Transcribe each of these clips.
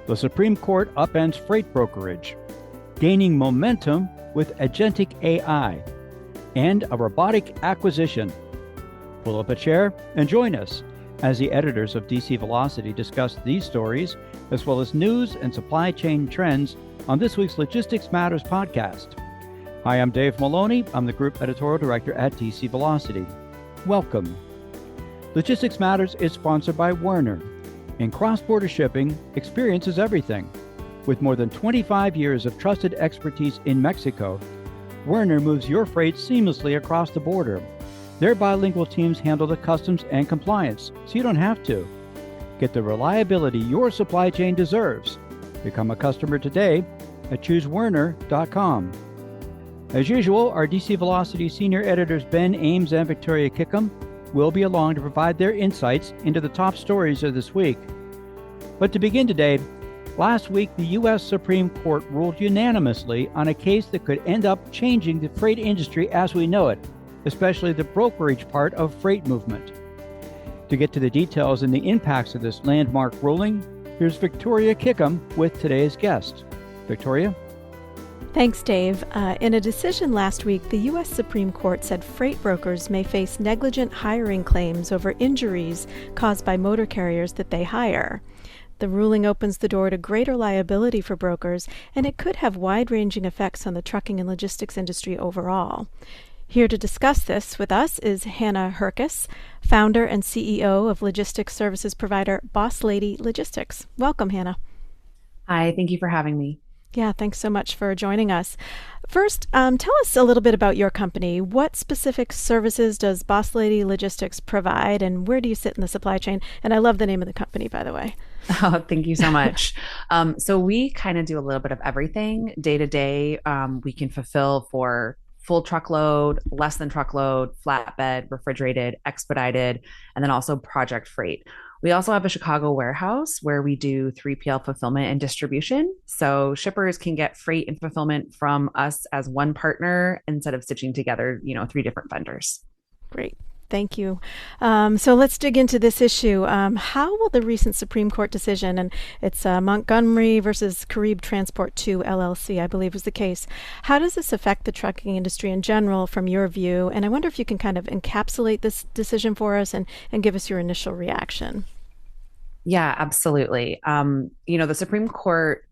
The Supreme Court upends freight brokerage, gaining momentum with agentic AI, and a robotic acquisition. Pull up a chair and join us as the editors of DC Velocity discuss these stories, as well as news and supply chain trends on this week's Logistics Matters podcast. Hi, I'm Dave Maloney. I'm the Group Editorial Director at DC Velocity. Welcome. Logistics Matters is sponsored by Werner. In cross-border shipping, experience is everything. With more than 25 years of trusted expertise in Mexico, Werner moves your freight seamlessly across the border. Their bilingual teams handle the customs and compliance, so you don't have to. Get the reliability your supply chain deserves. Become a customer today at choosewerner.com. As usual, our DC Velocity senior editors Ben Ames and Victoria Kickham will be along to provide their insights into the top stories of this week. But to begin today, last week the U.S. Supreme Court ruled unanimously on a case that could end up changing the freight industry as we know it, especially the brokerage part of freight movement. To get to the details and the impacts of this landmark ruling, here's Victoria Kickham with today's guest. Victoria? Thanks, Dave. In a decision last week, the U.S. Supreme Court said freight brokers may face negligent hiring claims over injuries caused by motor carriers that they hire. The ruling opens the door to greater liability for brokers, and it could have wide-ranging effects on the trucking and logistics industry overall. Here to discuss this with us is Hannah Hurckes, founder and CEO of logistics services provider Boss Lady Logistics. Welcome, Hannah. Hi, thank you for having me. Yeah, thanks so much for joining us. First, tell us a little bit about your company. What specific services does Boss Lady Logistics provide, and where do you sit in the supply chain? And I love the name of the company, by the way. Oh, thank you so much. So we kind of do a little bit of everything. Day to day, we can fulfill for full truckload, less than truckload, flatbed, refrigerated, expedited, and then also project freight. We also have a Chicago warehouse where we do 3PL fulfillment and distribution. So shippers can get freight and fulfillment from us as one partner instead of stitching together, three different vendors. Great. Thank you. So let's dig into this issue. How will the recent Supreme Court decision, and it's Montgomery versus Carib Transport 2 LLC, I believe was the case. How does this affect the trucking industry in general from your view? And I wonder if you can kind of encapsulate this decision for us and give us your initial reaction. Yeah, absolutely. The Supreme Court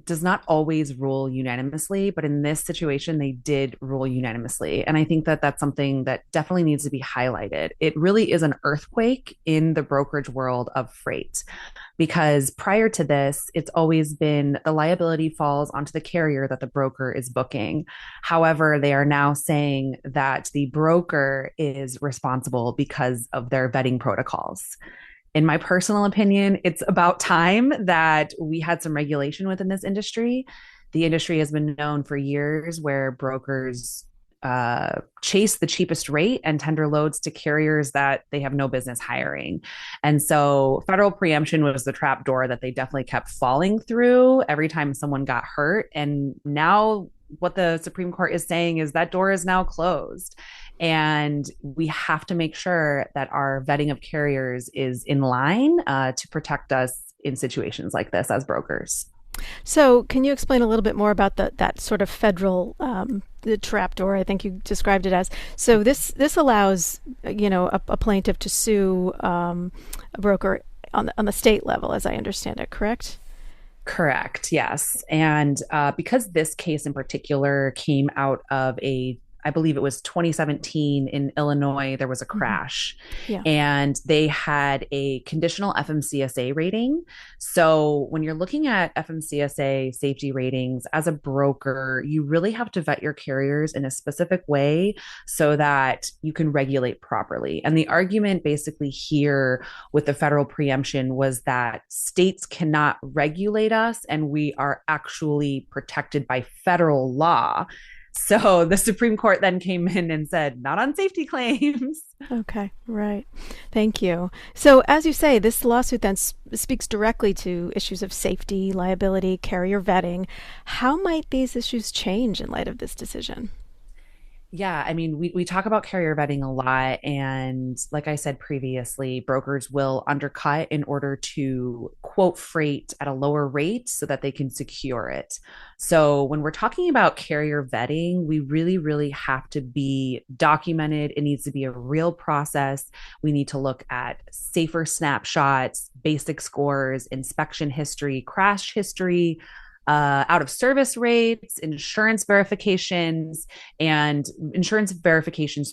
does not always rule unanimously, but in this situation, they did rule unanimously. And I think that that's something that definitely needs to be highlighted. It really is an earthquake in the brokerage world of freight, because prior to this, it's always been the liability falls onto the carrier that the broker is booking. However, they are now saying that the broker is responsible because of their vetting protocols. In my personal opinion, it's about time that we had some regulation within this industry. The industry has been known for years where brokers chase the cheapest rate and tender loads to carriers that they have no business hiring. And so federal preemption was the trap door that they definitely kept falling through every time someone got hurt. And now what the Supreme Court is saying is that door is now closed. And we have to make sure that our vetting of carriers is in line to protect us in situations like this as brokers. So can you explain a little bit more about that sort of federal the trapdoor, I think you described it as? So this allows, a plaintiff to sue a broker on the state level, as I understand it, correct? Correct, yes. And because this case in particular came out of I believe it was 2017 in Illinois, there was a crash and they had a conditional FMCSA rating. So when you're looking at FMCSA safety ratings as a broker, you really have to vet your carriers in a specific way so that you can regulate properly. And the argument basically here with the federal preemption was that states cannot regulate us and we are actually protected by federal law. So the Supreme Court then came in and said, not on safety claims. Okay, right. Thank you. So as you say, this lawsuit then speaks directly to issues of safety, liability, carrier vetting. How might these issues change in light of this decision? Yeah, I mean, we talk about carrier vetting a lot. And like I said previously, brokers will undercut in order to quote freight at a lower rate so that they can secure it. So when we're talking about carrier vetting, we really, really have to be documented. It needs to be a real process. We need to look at safer snapshots, basic scores, inspection history, crash history, out of service rates, and insurance verifications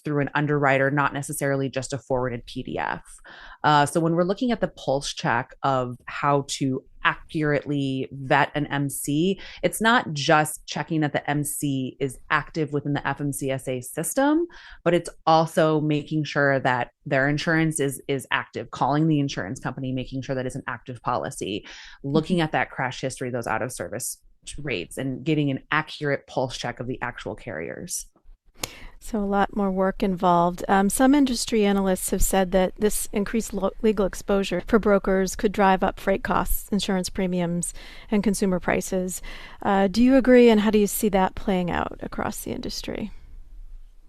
through an underwriter, not necessarily just a forwarded PDF. So when we're looking at the pulse check of how to accurately vet an MC, it's not just checking that the MC is active within the FMCSA system, but it's also making sure that their insurance is active, calling the insurance company, making sure that it's an active policy, looking at that crash history, those out of service rates, and getting an accurate pulse check of the actual carriers. So a lot more work involved. Some industry analysts have said that this increased legal exposure for brokers could drive up freight costs, insurance premiums, and consumer prices. Do you agree, and how do you see that playing out across the industry?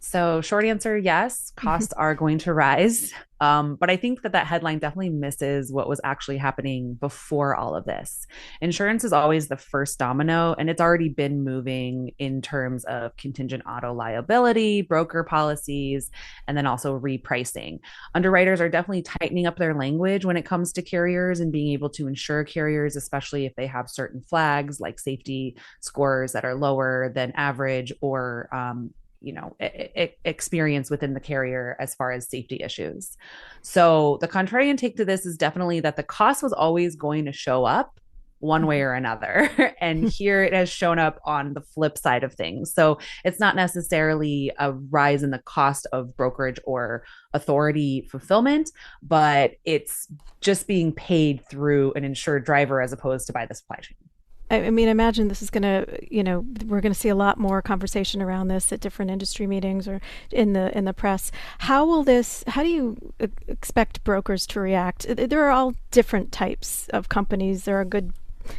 So, short answer, yes, costs are going to rise. But I think that headline definitely misses what was actually happening before all of this. Insurance is always the first domino, and it's already been moving in terms of contingent auto liability, broker policies, and then also repricing. Underwriters are definitely tightening up their language when it comes to carriers and being able to insure carriers, especially if they have certain flags like safety scores that are lower than average, or experience within the carrier as far as safety issues. So the contrarian take to this is definitely that the cost was always going to show up one way or another. And here it has shown up on the flip side of things. So it's not necessarily a rise in the cost of brokerage or authority fulfillment, but it's just being paid through an insured driver as opposed to by the supply chain. I mean, I imagine this is going to, we're going to see a lot more conversation around this at different industry meetings or in the press. How do you expect brokers to react? There are all different types of companies. There are good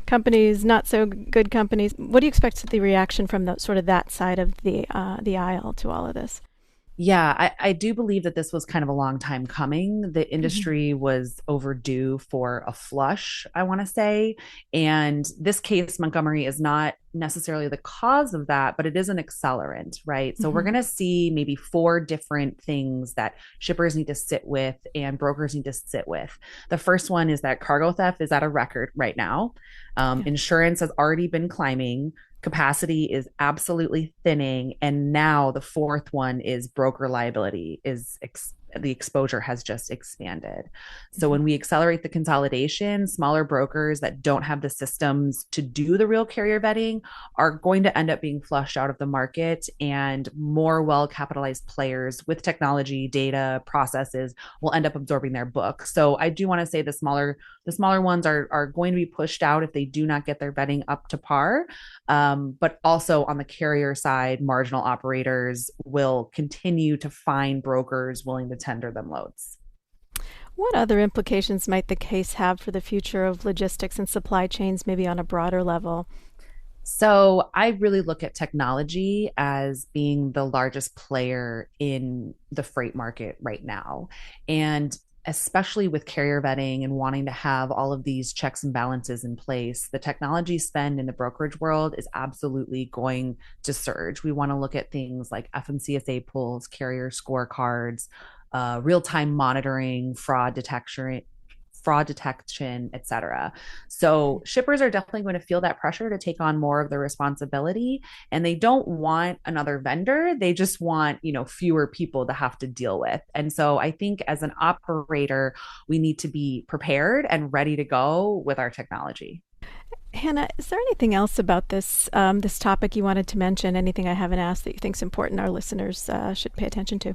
companies, not so good companies. What do you expect the reaction from that side of the aisle to all of this? Yeah, I do believe that this was kind of a long time coming. The industry was overdue for a flush, I want to say. And this case, Montgomery, is not necessarily the cause of that, but it is an accelerant, right? So we're going to see maybe four different things that shippers need to sit with and brokers need to sit with. The first one is that cargo theft is at a record right now. Insurance has already been climbing. Capacity is absolutely thinning. And now the fourth one is broker liability the exposure has just expanded. So when we accelerate the consolidation, smaller brokers that don't have the systems to do the real carrier vetting are going to end up being flushed out of the market, and more well-capitalized players with technology, data, processes will end up absorbing their book. So I do want to say the smaller ones are going to be pushed out if they do not get their vetting up to par. But also on the carrier side, marginal operators will continue to find brokers willing to tender them loads. What other implications might the case have for the future of logistics and supply chains, maybe on a broader level? So I really look at technology as being the largest player in the freight market right now. And especially with carrier vetting and wanting to have all of these checks and balances in place, the technology spend in the brokerage world is absolutely going to surge. We want to look at things like FMCSA pools, carrier scorecards, real-time monitoring, fraud detection, et cetera. So shippers are definitely going to feel that pressure to take on more of the responsibility, and they don't want another vendor. They just want, fewer people to have to deal with. And so I think as an operator, we need to be prepared and ready to go with our technology. Hannah, is there anything else about this topic you wanted to mention? Anything I haven't asked that you think is important our listeners should pay attention to?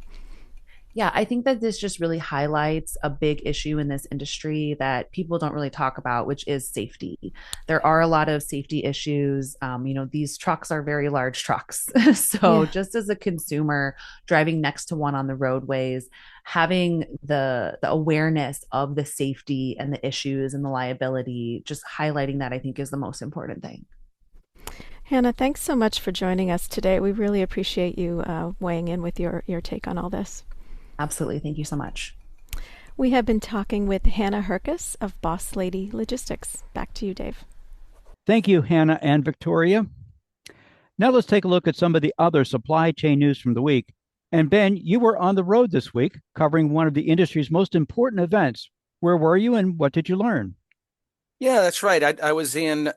Yeah, I think that this just really highlights a big issue in this industry that people don't really talk about, which is safety. There are a lot of safety issues. These trucks are very large trucks. So just as a consumer driving next to one on the roadways, having the awareness of the safety and the issues and the liability, just highlighting that, I think, is the most important thing. Hannah, thanks so much for joining us today. We really appreciate you weighing in with your take on all this. Absolutely. Thank you so much. We have been talking with Hannah Hurckes of Boss Lady Logistics. Back to you, Dave. Thank you, Hannah and Victoria. Now let's take a look at some of the other supply chain news from the week. And Ben, you were on the road this week covering one of the industry's most important events. Where were you and what did you learn? Yeah, that's right. I was in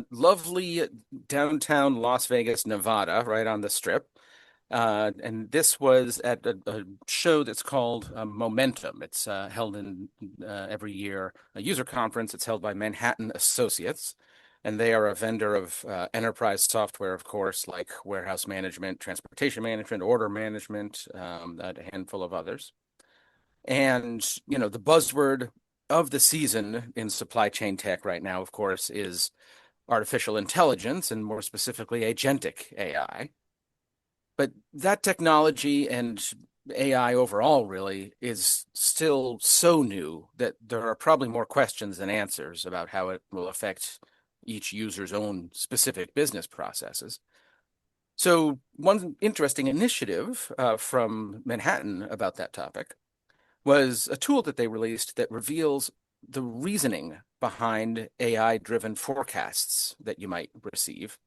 lovely downtown Las Vegas, Nevada, right on the Strip. And this was at a show that's called Momentum. It's held in every year, a user conference. It's held by Manhattan Associates, and they are a vendor of enterprise software, of course, like warehouse management, transportation management, order management, a handful of others. And, the buzzword of the season in supply chain tech right now, of course, is artificial intelligence and more specifically agentic AI. But that technology and AI overall really is still so new that there are probably more questions than answers about how it will affect each user's own specific business processes. So one interesting initiative from Manhattan about that topic was a tool that they released that reveals the reasoning behind AI-driven forecasts that you might receive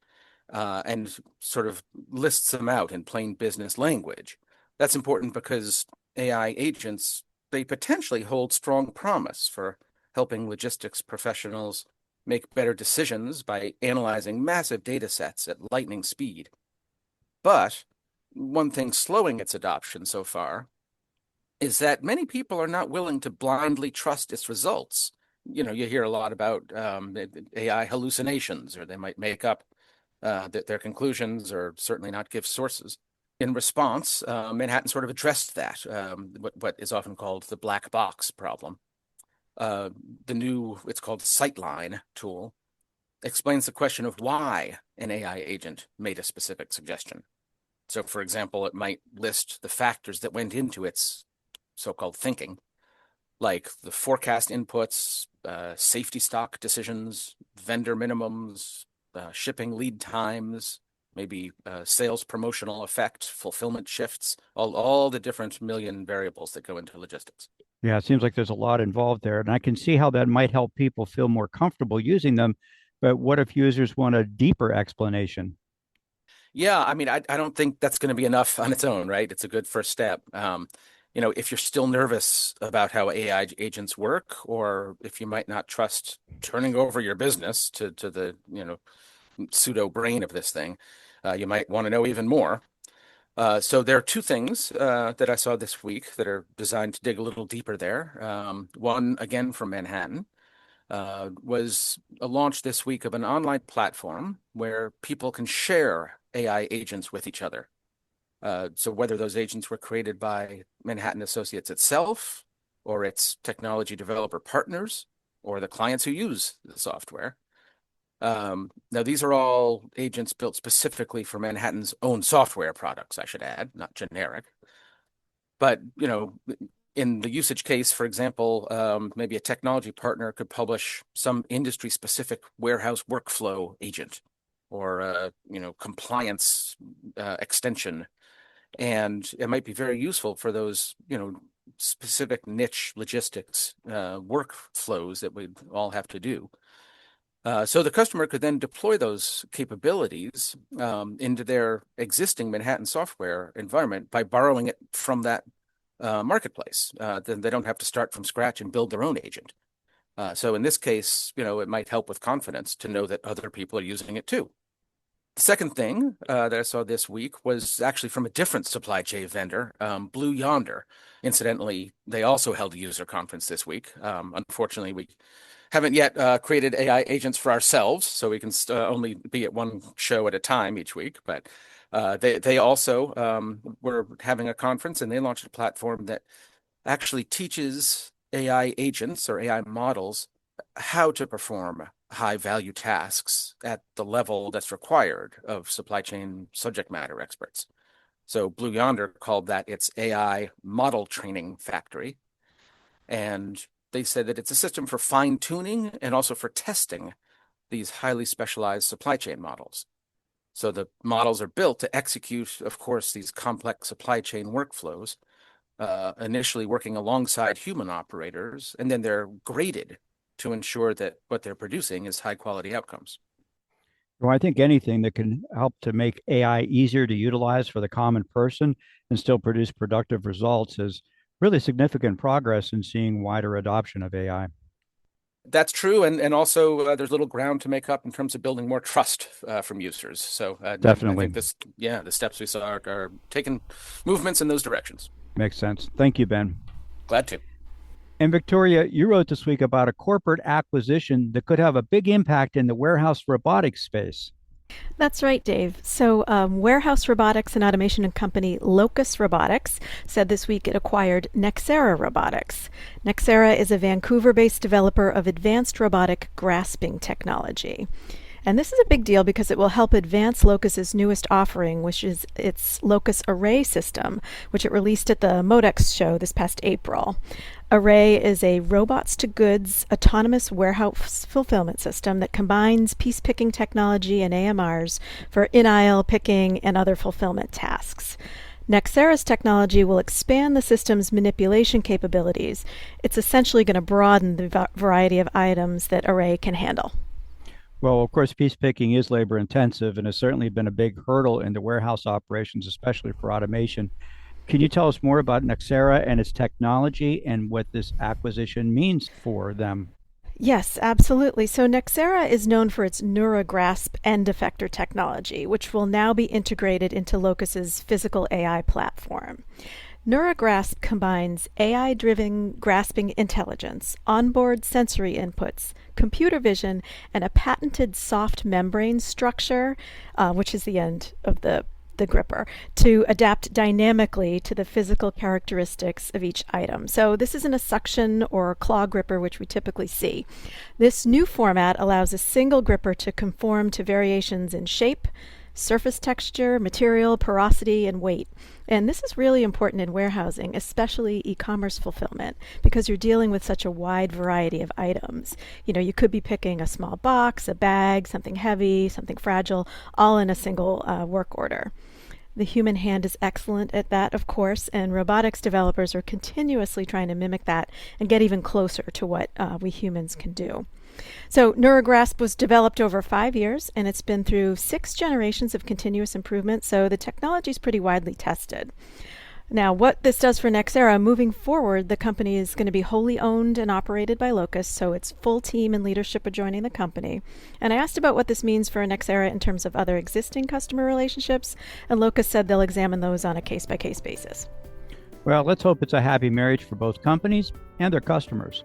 and sort of lists them out in plain business language. That's important because AI agents, they potentially hold strong promise for helping logistics professionals make better decisions by analyzing massive data sets at lightning speed. But one thing slowing its adoption so far is that many people are not willing to blindly trust its results. You hear a lot about AI hallucinations, or they might make up their conclusions or certainly not give sources. In response, Manhattan sort of addressed that, what is often called the black box problem. The new, it's called Sightline tool, explains the question of why an AI agent made a specific suggestion. So, for example, it might list the factors that went into its so-called thinking, like the forecast inputs, safety stock decisions, vendor minimums, shipping lead times, maybe sales promotional effect, fulfillment shifts, all the different million variables that go into logistics. Yeah, it seems like there's a lot involved there. And I can see how that might help people feel more comfortable using them. But what if users want a deeper explanation? Yeah, I mean, I don't think that's going to be enough on its own, right? It's a good first step. If you're still nervous about how AI agents work, or if you might not trust turning over your business to the, pseudo brain of this thing, you might want to know even more. So there are two things that I saw this week that are designed to dig a little deeper there. One, again, from Manhattan, was a launch this week of an online platform where people can share AI agents with each other. So whether those agents were created by Manhattan Associates itself, or its technology developer partners, or the clients who use the software. Now, these are all agents built specifically for Manhattan's own software products, I should add, not generic. But, in the usage case, for example, maybe a technology partner could publish some industry-specific warehouse workflow agent or, compliance extension. And it might be very useful for those, specific niche logistics workflows that we all have to do. So the customer could then deploy those capabilities into their existing Manhattan software environment by borrowing it from that marketplace. Then they don't have to start from scratch and build their own agent. So in this case, it might help with confidence to know that other people are using it too. The second thing that I saw this week was actually from a different supply chain vendor, Blue Yonder. Incidentally, they also held a user conference this week. Unfortunately, we haven't yet created AI agents for ourselves, so we can only be at one show at a time each week. But they also were having a conference, and they launched a platform that actually teaches AI agents or AI models how to perform high value tasks at the level that's required of supply chain subject matter experts. So Blue Yonder called that its AI model training factory. And they said that it's a system for fine tuning and also for testing these highly specialized supply chain models. So the models are built to execute, of course, these complex supply chain workflows, initially working alongside human operators, and then they're graded to ensure that what they're producing is high quality outcomes. Well, I think anything that can help to make AI easier to utilize for the common person and still produce productive results is really significant progress in seeing wider adoption of AI. That's true, and also there's little ground to make up in terms of building more trust from users. So Definitely. I think the steps we saw are taking movements in those directions. Makes sense. Thank you, Ben. Glad to. And Victoria, you wrote this week about a corporate acquisition that could have a big impact in the warehouse robotics space. That's right, Dave. So, warehouse robotics and automation company Locus Robotics said this week it acquired Nexera Robotics. Nexera is a Vancouver-based developer of advanced robotic grasping technology. And this is a big deal because it will help advance Locus's newest offering, which is its Locus Array system, which it released at the Modex show this past April. Array is a robots-to-goods autonomous warehouse fulfillment system that combines piece-picking technology and AMRs for in-aisle picking and other fulfillment tasks. Nexera's technology will expand the system's manipulation capabilities. It's essentially going to broaden the variety of items that Array can handle. Well, of course, piece picking is labor intensive and has certainly been a big hurdle in the warehouse operations, especially for automation. Can you tell us more about Nexera and its technology and what this acquisition means for them? Yes, absolutely. So Nexera is known for its NeuraGrasp end effector technology, which will now be integrated into Locus's physical AI platform. NeuraGrasp combines AI-driven grasping intelligence, onboard sensory inputs, computer vision, and a patented soft membrane structure, which is the end of the gripper, to adapt dynamically to the physical characteristics of each item. So this isn't a suction or claw gripper, which we typically see. This new format allows a single gripper to conform to variations in shape, surface texture, material, porosity, and weight. And this is really important in warehousing, especially e-commerce fulfillment, because you're dealing with such a wide variety of items. You know, you could be picking a small box, a bag, something heavy, something fragile, all in a single work order. The human hand is excellent at that, of course, and robotics developers are continuously trying to mimic that and get even closer to what we humans can do. So NeuraGrasp was developed over 5 years, and it's been through 6 generations of continuous improvement, so the technology is pretty widely tested. Now, what this does for Nexera, moving forward, the company is going to be wholly owned and operated by Locus, so its full team and leadership are joining the company. And I asked about what this means for Nexera in terms of other existing customer relationships, and Locus said they'll examine those on a case-by-case basis. Well, let's hope it's a happy marriage for both companies and their customers.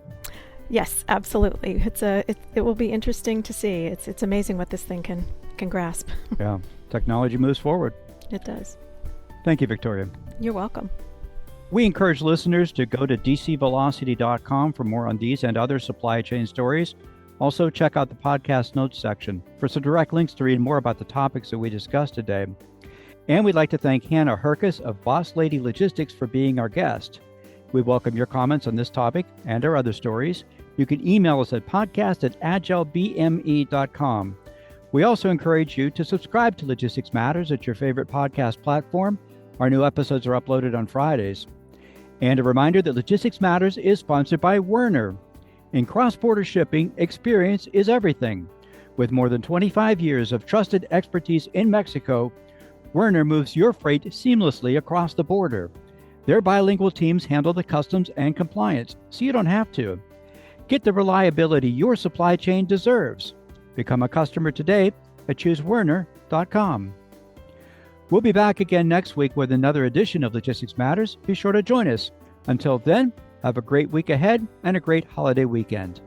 Yes, absolutely. It will be interesting to see. It's amazing what this thing can grasp. Yeah, technology moves forward. It does. Thank you, Victoria. You're welcome. We encourage listeners to go to dcvelocity.com for more on these and other supply chain stories. Also, check out the podcast notes section for some direct links to read more about the topics that we discussed today. And we'd like to thank Hannah Hurckes of Boss Lady Logistics for being our guest. We welcome your comments on this topic and our other stories. You can email us at podcast@agilebme.com. We also encourage you to subscribe to Logistics Matters at your favorite podcast platform. Our new episodes are uploaded on Fridays. And a reminder that Logistics Matters is sponsored by Werner. In cross-border shipping, experience is everything. With more than 25 years of trusted expertise in Mexico, Werner moves your freight seamlessly across the border. Their bilingual teams handle the customs and compliance, so you don't have to. Get the reliability your supply chain deserves. Become a customer today at choosewerner.com. We'll be back again next week with another edition of Logistics Matters. Be sure to join us. Until then, have a great week ahead and a great holiday weekend.